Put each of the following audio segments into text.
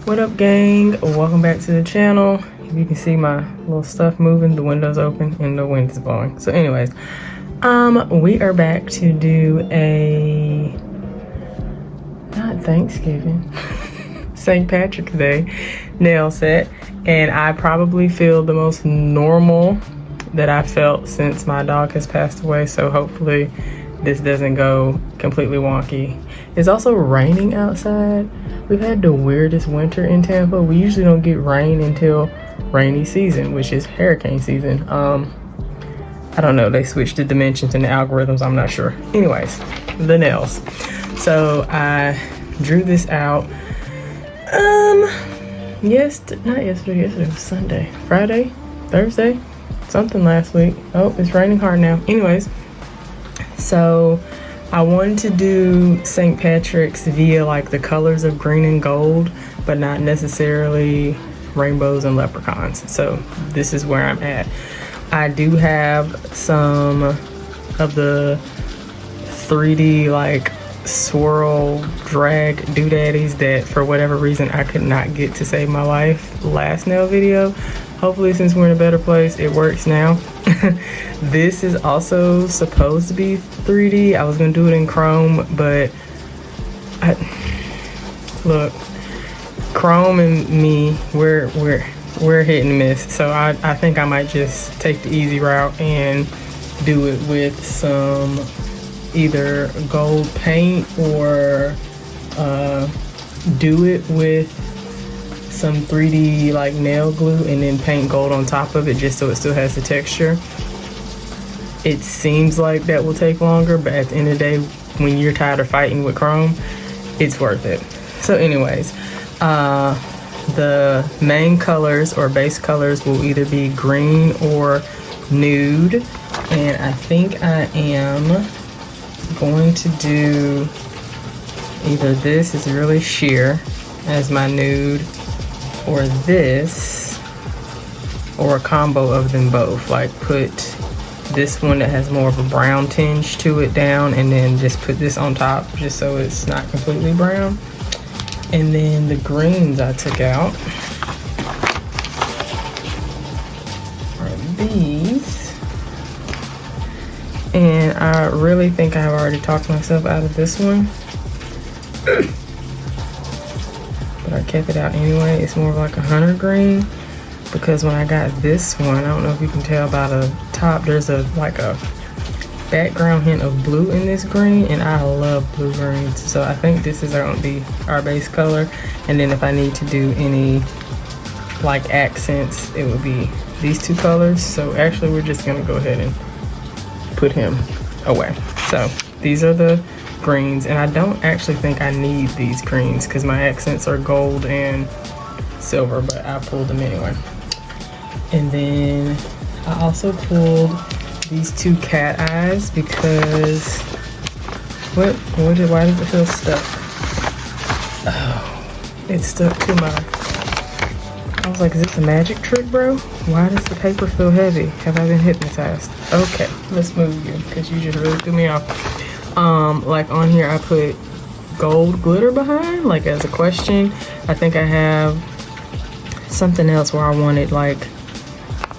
What up, gang? Welcome back to the channel. You can see my little stuff moving, the window's open and the wind is blowing. So anyways, we are back to do a not Thanksgiving St. Patrick's Day nail set, and I probably feel the most normal that I felt since my dog has passed away, so hopefully this doesn't go completely wonky. It's also raining outside. We've had the weirdest winter in Tampa. We usually don't get rain until rainy season, which is hurricane season. I don't know, they switched the dimensions and the algorithms, I'm not sure. Anyways, the nails. So I drew this out not yesterday, yesterday was Sunday, Friday, Thursday, something last week. Oh, it's raining hard now. Anyways, so I wanted to do St. Patrick's via like the colors of green and gold, but not necessarily rainbows and leprechauns. So this is where I'm at. I do have some of the 3D like swirl drag doodaddies that for whatever reason I could not get to save my life last nail video. Hopefully since we're in a better place, it works now. This is also supposed to be 3D. I was gonna do it in chrome, but look, chrome and me, we're hit and miss. So I think I might just take the easy route and do it with some either gold paint or do it with some 3D like nail glue and then paint gold on top of it just so it still has the texture. It seems like that will take longer, but at the end of the day, when you're tired of fighting with chrome, it's worth it. So anyways, the main colors or base colors will either be green or nude, and I think I am going to do either this is really sheer as my nude, or this, or a combo of them both. Like put this one that has more of a brown tinge to it down, and then just put this on top just so it's not completely brown. And then the greens I took out are these. And I really think I've already talked myself out of this one. But I kept it out anyway. It's more of like a hunter green, because when I got this one, I don't know if you can tell by the top, there's like a background hint of blue in this green, and I love blue greens. So I think this is going to be our base color, and then if I need to do any like accents, it would be these two colors. So actually we're just going to go ahead and put him away. So these are the greens, and I don't actually think I need these greens because my accents are gold and silver, but I pulled them anyway. And then I also pulled these two cat eyes because why does it feel stuck? Oh, it's stuck to my, I was like, is this a magic trick, bro? Why does the paper feel heavy? Have I been hypnotized? Okay, let's move you because you just really threw me off. Like on here I put gold glitter behind, like as a question. I think I have something else where I wanted like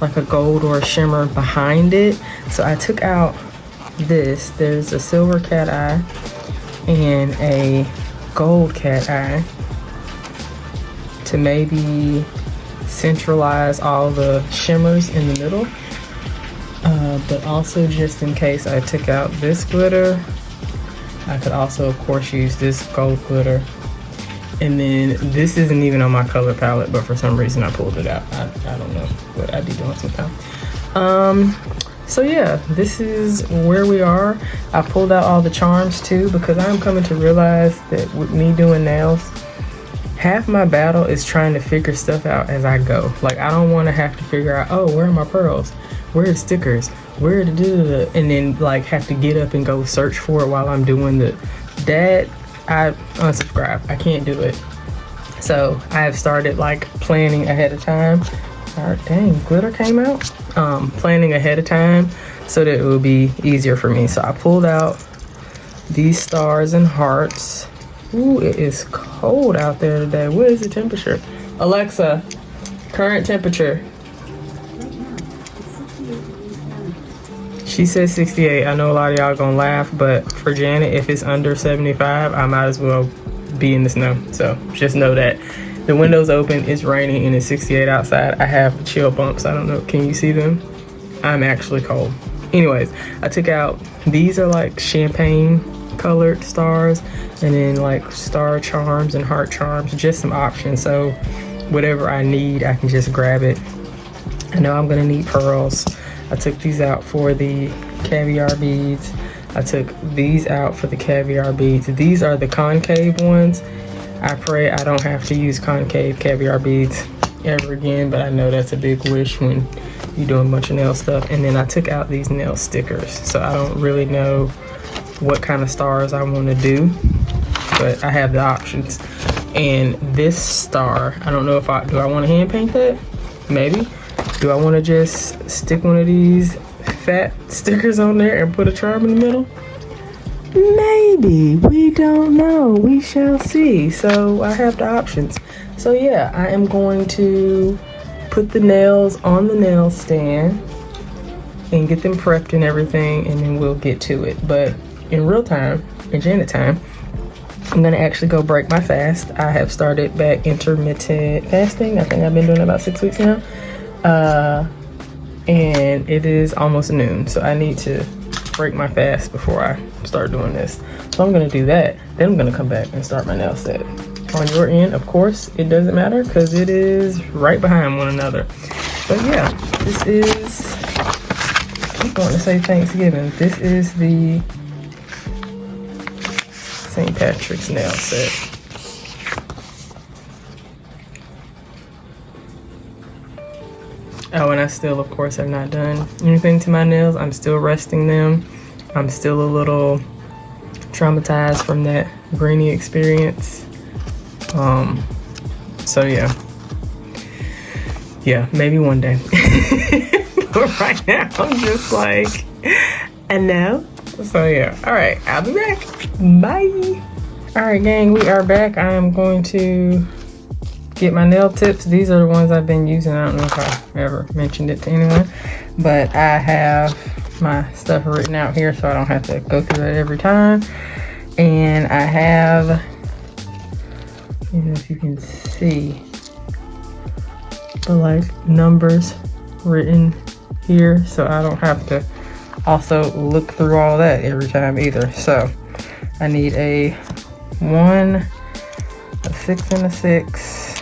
a gold or a shimmer behind it. So I took out this. There's a silver cat eye and a gold cat eye to maybe centralize all the shimmers in the middle. But also just in case I took out this glitter, I could also of course use this gold glitter. And then this isn't even on my color palette, but for some reason I pulled it out. I don't know what I'd be doing sometimes. So yeah, this is where we are. I pulled out all the charms too, because I'm coming to realize that with me doing nails, half my battle is trying to figure stuff out as I go. Like I don't want to have to figure out, oh, where are my pearls? Where are the stickers? Where to do and then like have to get up and go search for it while I'm doing that. I unsubscribe. I can't do it. So I have started like planning ahead of time. Dang, glitter came out. Planning ahead of time so that it will be easier for me. So I pulled out these stars and hearts Ooh, it is cold out there today. What is the temperature? Alexa, current temperature. She says 68. I know a lot of y'all gonna laugh, but for Janet, if it's under 75, I might as well be in the snow. So just know that. The window's open, it's raining, and it's 68 outside. I have chill bumps. I don't know. Can you see them? I'm actually cold. Anyways, I took out, these are like champagne colored stars, and then like star charms and heart charms, just some options. So whatever I need, I can just grab it. I know I'm gonna need pearls. I took these out for the caviar beads. I took these out for the caviar beads. These are the concave ones. I pray I don't have to use concave caviar beads ever again, but I know that's a big wish when you're doing a bunch of nail stuff. And then I took out these nail stickers. So I don't really know what kind of stars I want to do, but I have the options. And this star, I don't know if do I want to hand paint that? Maybe. Do I want to just stick one of these fat stickers on there and put a charm in the middle? Maybe. We don't know. We shall see. So I have the options. So yeah, I am going to put the nails on the nail stand and get them prepped and everything, and then we'll get to it. But in real time, in Janet time, I'm gonna actually go break my fast. I have started back intermittent fasting. I think I've been doing it about 6 weeks now. And it is almost noon, so I need to break my fast before I start doing this. So I'm gonna do that. Then I'm gonna come back and start my nail set. On your end, of course, it doesn't matter because it is right behind one another. But yeah, this is, I keep wanting to say Thanksgiving. This is the St. Patrick's nail set. Oh, and I still, of course, have not done anything to my nails. I'm still resting them. I'm still a little traumatized from that greenie experience. So yeah, maybe one day. But right now, I'm just like, and now. So yeah, all right, I'll be back. Bye. All right, gang, we are back. I am going to get my nail tips. These are the ones I've been using. I don't know if I ever mentioned it to anyone, but I have my stuff written out here so I don't have to go through that every time. And I have, I don't know if you can see the like numbers written here, so I don't have to also look through all that every time either. So I need a 1, a 6, and a 6.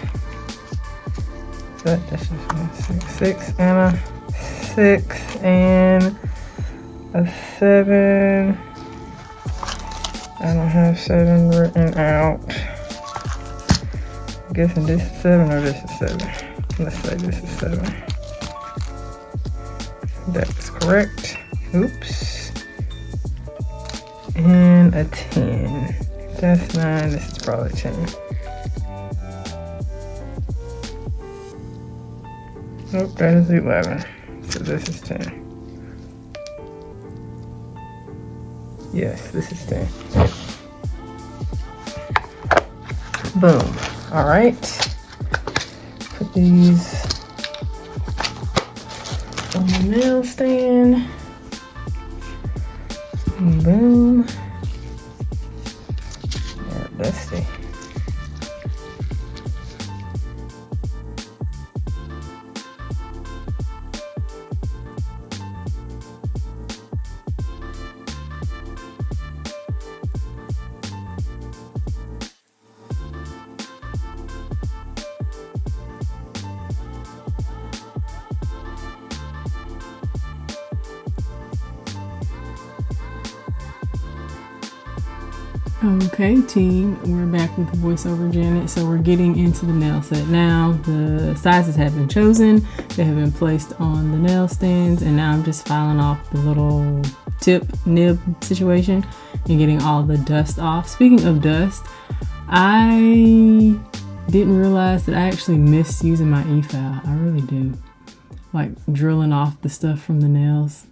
That's just 6 and a 6 and a 7. I don't have 7 written out. I'm guessing this is 7 or this is 7. Let's say this is 7. That's correct. Oops. And a 10. That's 9. This is probably 10. Nope, that is 11. So this is 10. Yes, this is 10. Boom. All right. Put these on the nail stand. Boom. Yeah, dusty. Okay, team, we're back with voiceover Janet. So we're getting into the nail set now. The sizes have been chosen, they have been placed on the nail stands, and now I'm just filing off the little tip nib situation and getting all the dust off. Speaking of dust, I didn't realize that I actually miss using my e-file. I really do. Like drilling off the stuff from the nails.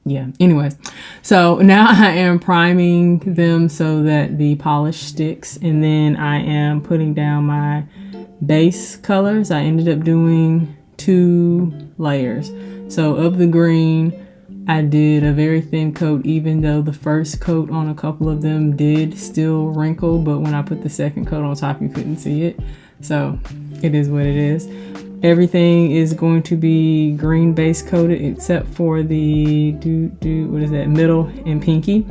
yeah, anyways, so now I am priming them so that the polish sticks, and then I am putting down my base colors. I ended up doing 2 layers. So of the green, I did a very thin coat, even though the first coat on a couple of them did still wrinkle, but when I put the second coat on top, you couldn't see it. So it is what it is. Everything is going to be green base coated except for the what is that, middle and pinky.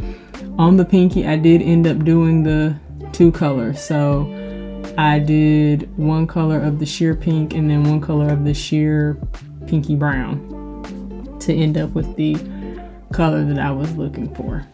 On the pinky, I did end up doing the 2 colors. So I did 1 color of the sheer pink and then 1 color of the sheer pinky brown to end up with the color that I was looking for.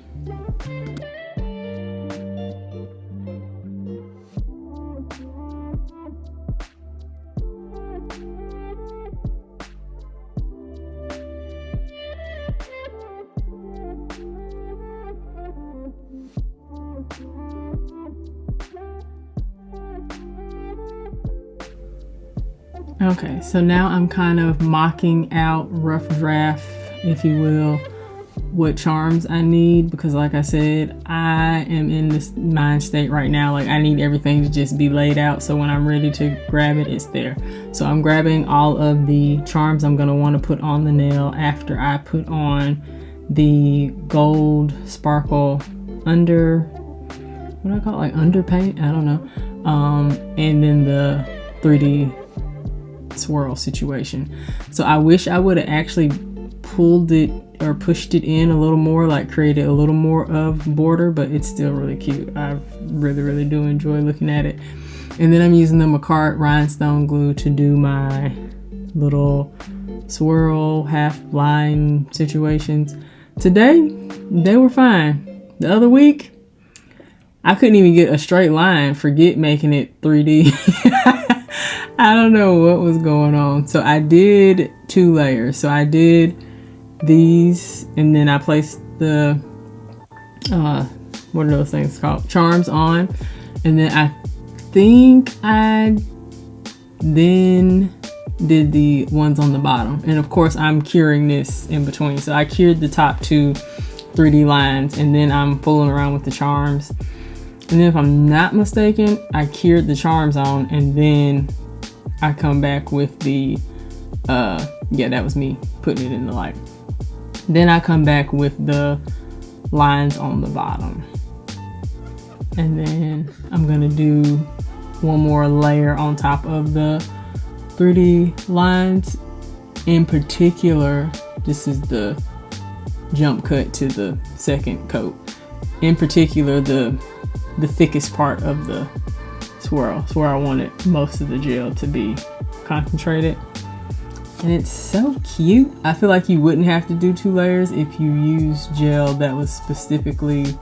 Okay, so now I'm kind of mocking out, rough draft, if you will, what charms I need, because like I said, I am in this mind state right now. Like, I need everything to just be laid out, so when I'm ready to grab it, it's there. So I'm grabbing all of the charms I'm going to want to put on the nail after I put on the gold sparkle under, what do I call it, like underpaint? I don't know. And then the 3D swirl situation. So I wish I would have actually pulled it or pushed it in a little more, like created a little more of border, but it's still really cute. I really do enjoy looking at it. And then I'm using the Macart rhinestone glue to do my little swirl half line situations. Today they were fine. The other week I couldn't even get a straight line, forget making it 3D. I don't know what was going on. So I did 2 layers. So I did these, and then I placed the what are those things called, charms on, and then I think I then did the ones on the bottom, and of course I'm curing this in between. So I cured the top 2 3D lines, and then I'm fooling around with the charms, and then if I'm not mistaken, I cured the charms on, and then I come back with the yeah, that was me putting it in the light. Then I come back with the lines on the bottom, and then I'm gonna do 1 more layer on top of the 3D lines. In particular, this is the jump cut to the second coat. In particular, the thickest part of the swirl. It's where I wanted most of the gel to be concentrated. And it's so cute. I feel like you wouldn't have to do 2 layers if you use gel that was specifically,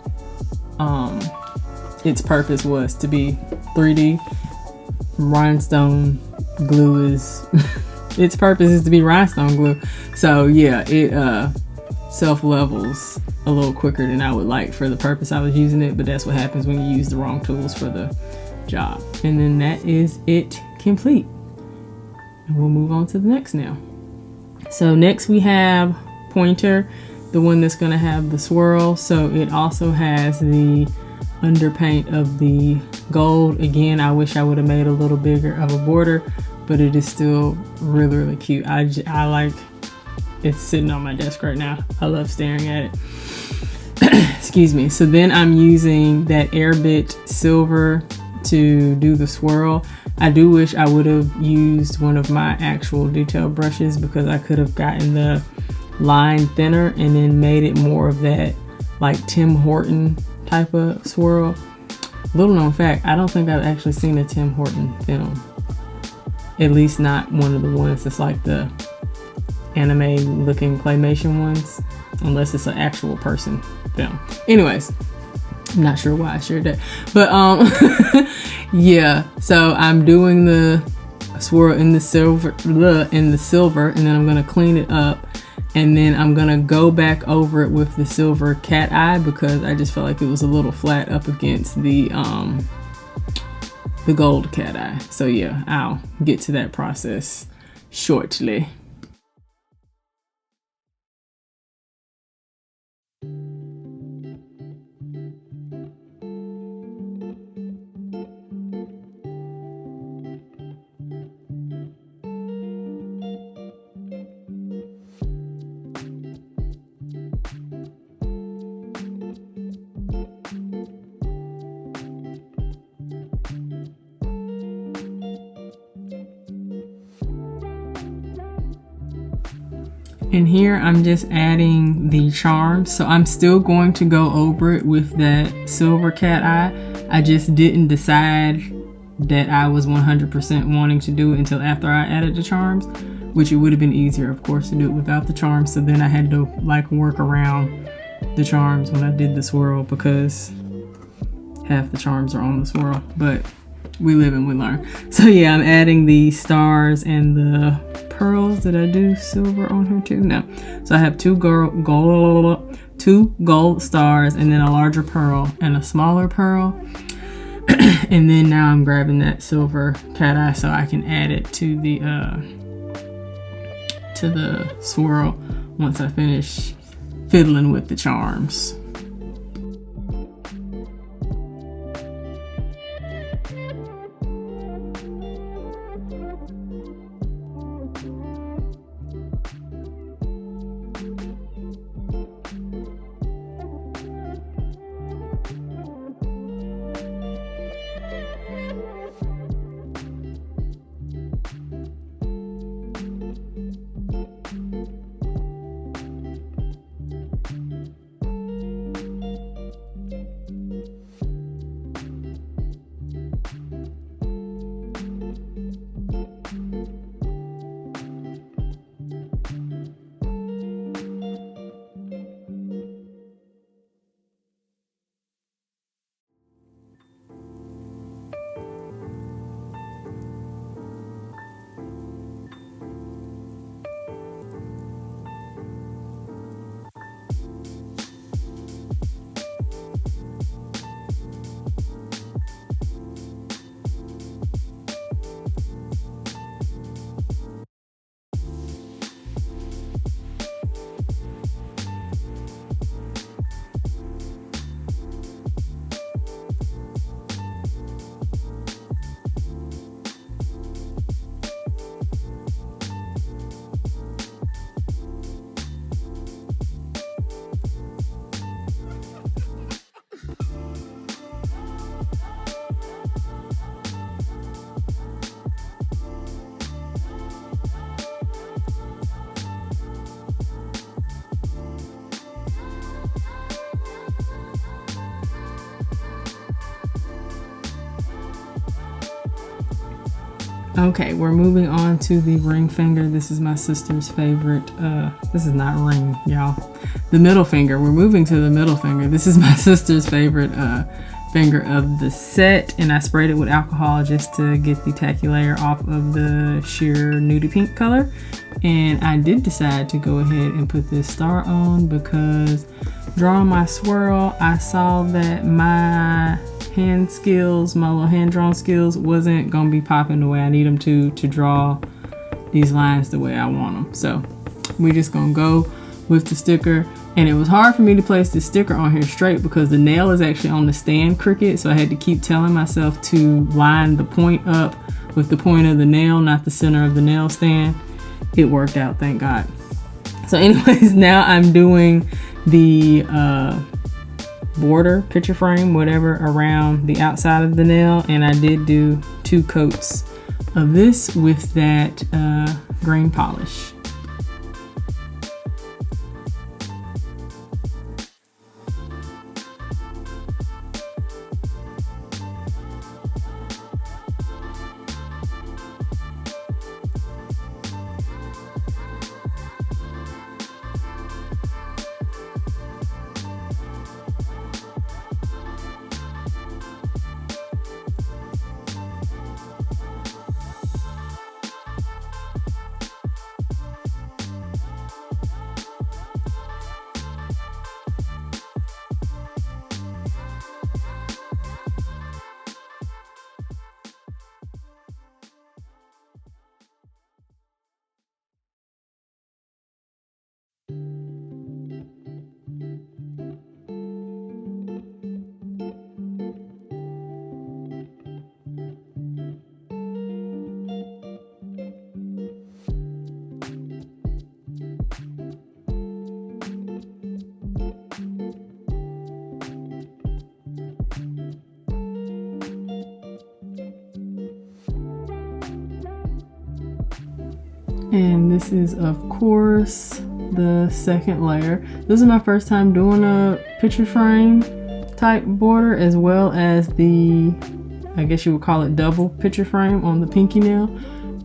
its purpose was to be 3D. Rhinestone glue is, its purpose is to be rhinestone glue. So yeah, it self-levels a little quicker than I would like for the purpose I was using it, but that's what happens when you use the wrong tools for the job. And then that is it complete. And we'll move on to the next nail. So next we have Pointer, the one that's going to have the swirl. So it also has the underpaint of the gold. Again, I wish I would have made a little bigger of a border, but it is still really cute. I like, it's sitting on my desk right now. I love staring at it. Excuse me. So then I'm using that Airbit silver to do the swirl. I do wish I would have used one of my actual detail brushes, because I could have gotten the line thinner and then made it more of that like Tim Horton type of swirl. Little known fact, I don't think I've actually seen a Tim Horton film. At least not one of the ones that's like the anime looking claymation ones, unless it's an actual person film. Anyways, I'm not sure why I shared that, but yeah, so I'm doing the swirl in the silver, and then I'm gonna clean it up, and then I'm gonna go back over it with the silver cat eye, because I just felt like it was a little flat up against the gold cat eye. So yeah, I'll get to that process shortly. And here I'm just adding the charms. So I'm still going to go over it with that silver cat eye. I just didn't decide that I was 100% wanting to do it until after I added the charms, which it would have been easier, of course, to do it without the charms. So then I had to like work around the charms when I did the swirl because half the charms are on the swirl, but we live and we learn. So yeah, I'm adding the stars and the pearls. Did I do silver on her too? No. So I have two gold stars and then a larger pearl and a smaller pearl. And then now I'm grabbing that silver cat eye so I can add it to the swirl once I finish fiddling with the charms. Okay, we're moving on to the ring finger. This is my sister's favorite. This is not ring, y'all. The middle finger. We're moving to the middle finger. This is my sister's favorite finger of the set, and I sprayed it with alcohol just to get the tacky layer off of the sheer nudie pink color. And I did decide to go ahead and put this star on because drawing my swirl, I saw that my hand skills, my little hand drawn skills, wasn't gonna be popping the way I need them to draw these lines the way I want them. So we're just gonna go with the sticker. And it was hard for me to place the sticker on here straight because the nail is actually on the stand crooked, so I had to keep telling myself to line the point up with the point of the nail, not the center of the nail stand. It worked out, thank God. So anyways, now I'm doing the border, picture frame, whatever, around the outside of the nail, and I did do 2 coats of this with that green polish. And this is, of course, the second layer. This is my first time doing a picture frame type border, as well as the, I guess you would call it, double picture frame on the pinky nail,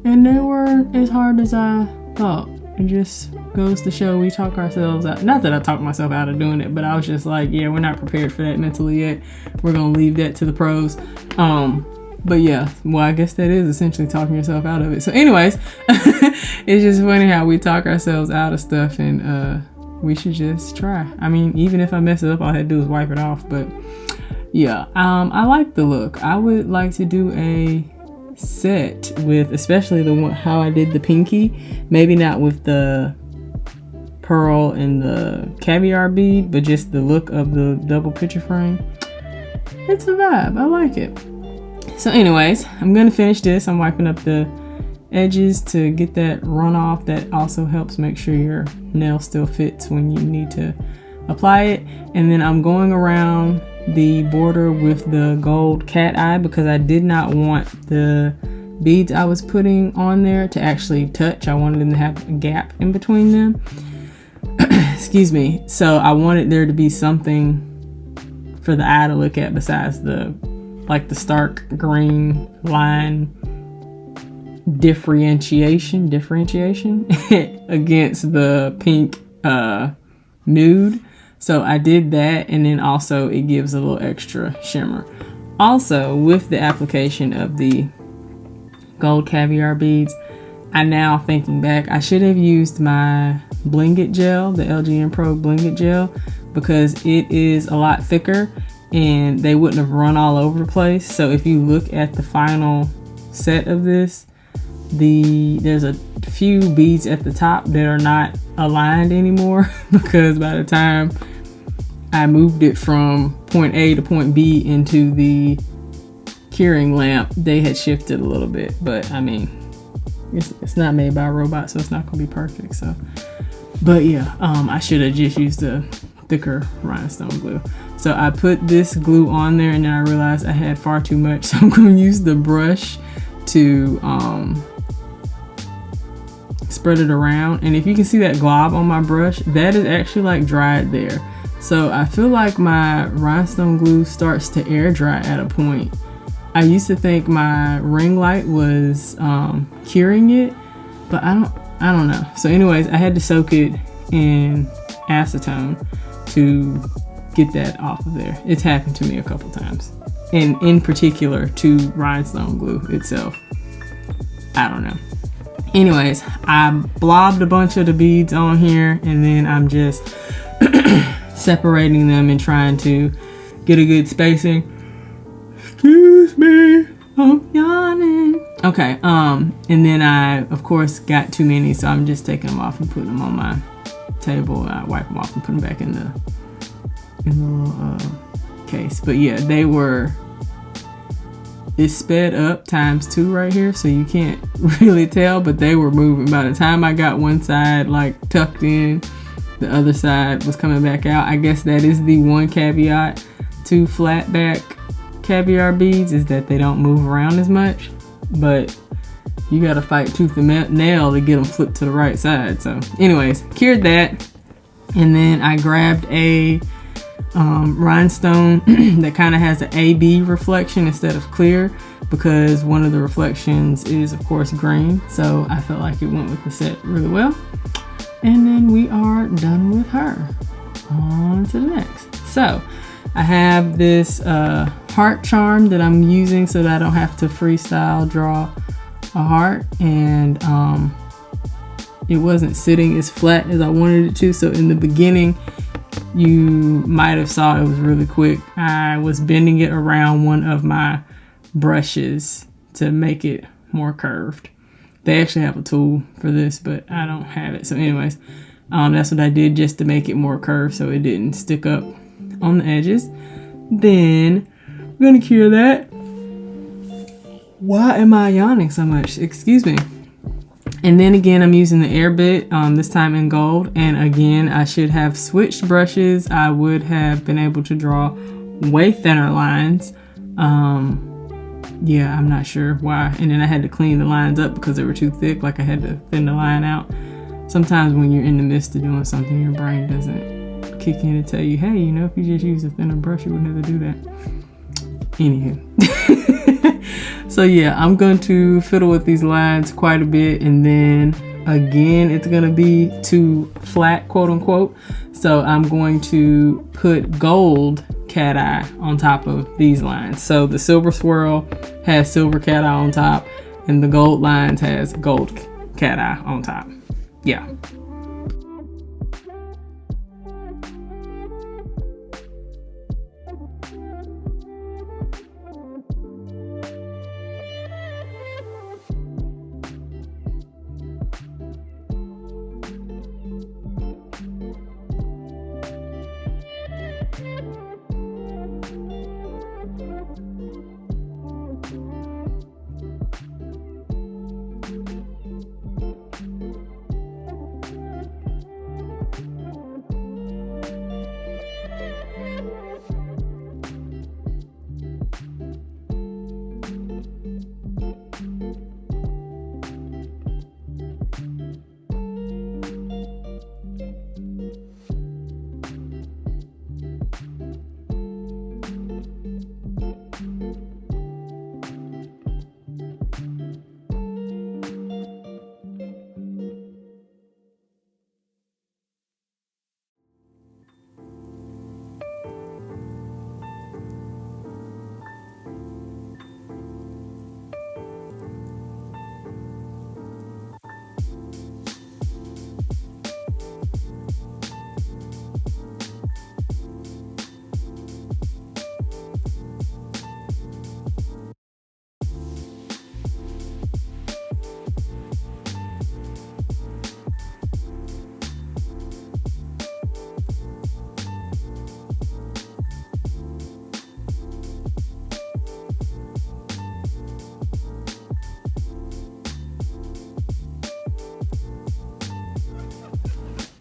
and they weren't as hard as I thought. It just goes to show we talk ourselves out. Not that I talked myself out of doing it, but I was just like, yeah, we're not prepared for that mentally yet. We're gonna leave that to the pros. But yeah, well, I guess that is essentially talking yourself out of it. So anyways, it's just funny how we talk ourselves out of stuff, and we should just try. I mean, even if I mess it up, all I had to do is wipe it off. But yeah, I like the look. I would like to do a set with, especially the one how I did the pinky, maybe not with the pearl and the caviar bead, but just the look of the double picture frame. It's a vibe. I like it. So anyways, I'm gonna finish this. I'm wiping up the edges to get that runoff. That also helps make sure your nail still fits when you need to apply it. And then I'm going around the border with the gold cat eye, because I did not want the beads I was putting on there to actually touch. I wanted them to have a gap in between them. Excuse me. So I wanted there to be something for the eye to look at besides the stark green line differentiation against the pink nude. So I did that, and then also it gives a little extra shimmer. Also, with the application of the gold caviar beads, I now, thinking back, I should have used my Bling It gel, the LGN Pro Bling It gel, because it is a lot thicker and they wouldn't have run all over the place. So if you look at the final set of this, there's a few beads at the top that are not aligned anymore because by the time I moved it from point A to point B into the curing lamp, they had shifted a little bit. But I mean, it's not made by a robot, so it's not gonna be perfect. So, but yeah, I should have just used the thicker rhinestone glue. So I put this glue on there, and then I realized I had far too much, so I'm going to use the brush to spread it around. And if you can see that glob on my brush, that is actually like dried there. So I feel like my rhinestone glue starts to air dry at a point. I used to think my ring light was curing it, but I don't know. So anyways, I had to soak it in acetone to get that off of there. It's happened to me a couple times, and in particular to rhinestone glue itself. I don't know. Anyways, I blobbed a bunch of the beads on here, and then I'm just separating them and trying to get a good spacing. Excuse me, I'm yawning. Okay, and then I of course got too many, so I'm just taking them off and putting them on my table. I wipe them off and put them back in the little case. But yeah, it's sped up ×2 right here, so you can't really tell, but they were moving. By the time I got one side like tucked in, the other side was coming back out. I guess that is the one caveat to flat back caviar beads, is that they don't move around as much, but you gotta fight tooth and nail to get them flipped to the right side. So anyways, cured that, and then I grabbed a rhinestone that kind of has an AB reflection instead of clear, because one of the reflections is of course green, so I felt like it went with the set really well. And then we are done with her. On to the next. So I have this heart charm that I'm using so that I don't have to freestyle draw a heart, and it wasn't sitting as flat as I wanted it to. So in the beginning, you might have saw it was really quick. I was bending it around one of my brushes to make it more curved. They actually have a tool for this, but I don't have it. So anyways, that's what I did, just to make it more curved so it didn't stick up on the edges. Then I'm gonna cure that. Why am I yawning so much? Excuse me. And then again, I'm using the air bit, this time in gold. And again, I should have switched brushes. I would have been able to draw way thinner lines. Yeah, I'm not sure why. And then I had to clean the lines up because they were too thick. Like I had to thin the line out. sometimes when you're in the midst of doing something, your brain doesn't kick in and tell you, hey, you know, if you just use a thinner brush, you would never do that. Anywho. So yeah, I'm going to fiddle with these lines quite a bit, and then again, it's going to be too flat, quote unquote. So I'm going to put gold cat eye on top of these lines. So the silver swirl has silver cat eye on top, and the gold lines has gold cat eye on top. Yeah.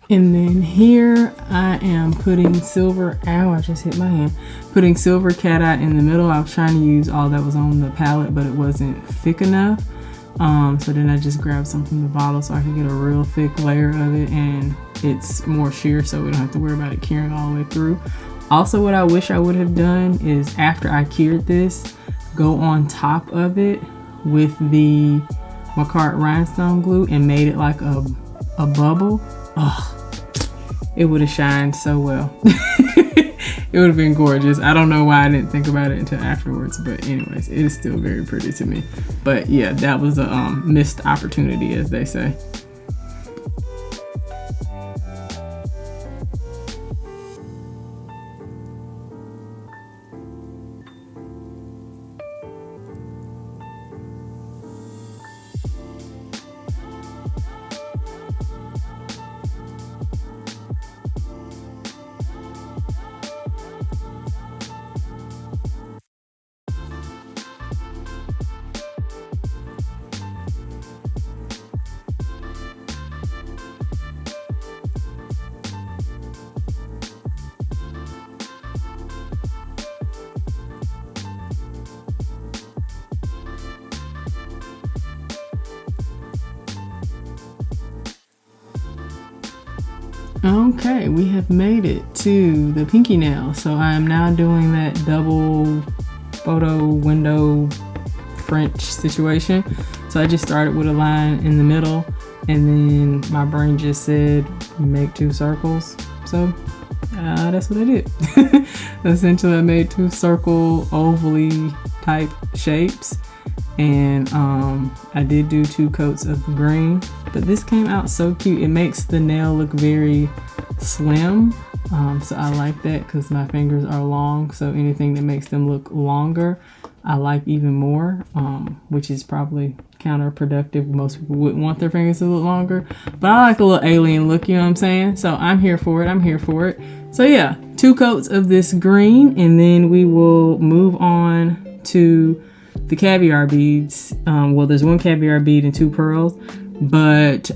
And then here I am putting silver, ow, I just hit my hand, putting silver cat eye in the middle. I was trying to use all that was on the palette, but it wasn't thick enough. So then I just grabbed some from the bottle so I could get a real thick layer of it, and it's more sheer so we don't have to worry about it curing all the way through. Also, what I wish I would have done is after I cured this, go on top of it with the Macart rhinestone glue and made it like a bubble. Ugh. It would have shined so well. It would have been gorgeous. I don't know why I didn't think about it until afterwards, but anyways, it is still very pretty to me. But yeah, that was a missed opportunity, as they say. Okay, we have made it to the pinky nail. So I am now doing that double photo window French situation. So I just started with a line in the middle, and then my brain just said make 2 circles. So that's what I did. Essentially I made 2 circle ovally type shapes, and I did do 2 coats of green, but this came out so cute. It makes the nail look very slim, so I like that because my fingers are long, so anything that makes them look longer I like even more, which is probably counterproductive. Most people wouldn't want their fingers to look longer, but I like a little alien look, you know what I'm saying? So I'm here for it. So yeah, 2 coats of this green, and then we will move on to the caviar beads. Well, there's 1 caviar bead and 2 pearls, but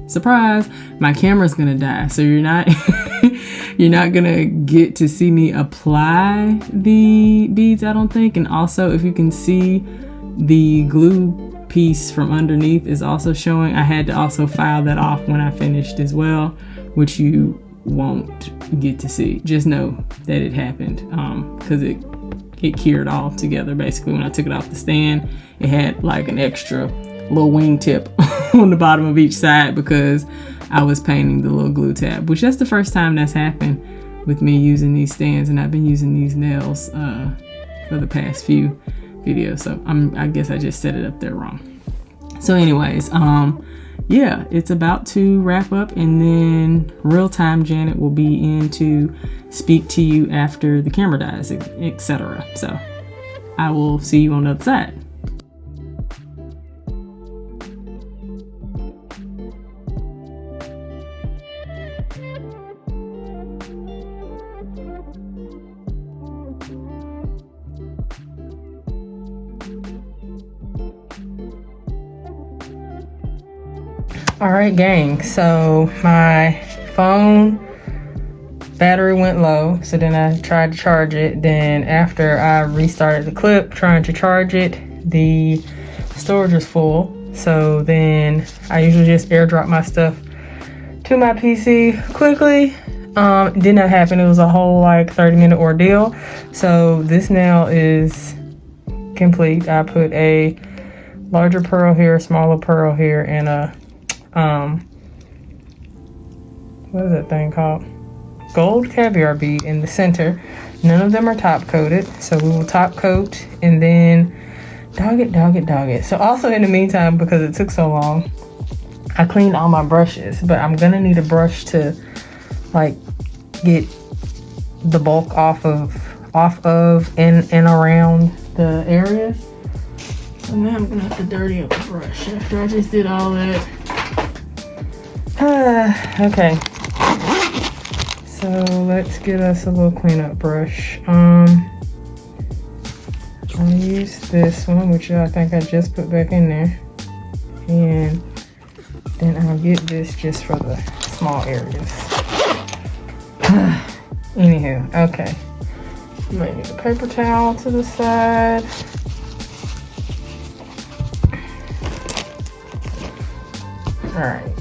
surprise, my camera's gonna die, so you're not you're not gonna get to see me apply the beads, I don't think. And also, if you can see the glue piece from underneath is also showing. I had to also file that off when I finished as well, which you won't get to see. Just know that it happened because it cured all together. Basically, when I took it off the stand, it had like an extra little wingtip on the bottom of each side because I was painting the little glue tab, which that's the first time that's happened with me using these stands, and I've been using these nails for the past few videos, so I guess I just set it up there wrong. So anyways, yeah, it's about to wrap up, and then real time Janet will be in to speak to you after the camera dies, etc. So I will see you on the other side. All right, gang, so my phone battery went low, so then I tried to charge it. Then after I restarted the clip trying to charge it, the storage was full. So then I usually just airdrop my stuff to my PC quickly. It did not happen. It was a whole like 30-minute ordeal. So this nail is complete. I put a larger pearl here, smaller pearl here, and a what is that thing called? Gold caviar bead in the center. None of them are top coated, so we will top coat and then dog it. So also in the meantime, because it took so long, I cleaned all my brushes, but I'm gonna need a brush to like get the bulk off of and around the areas. So now I'm gonna have to dirty up the brush after I just did all that. Okay, so let's get us a little cleanup brush. I'll use this one, which I think I just put back in there, and then I'll get this just for the small areas. Anywho, okay, might need a paper towel to the side. All right.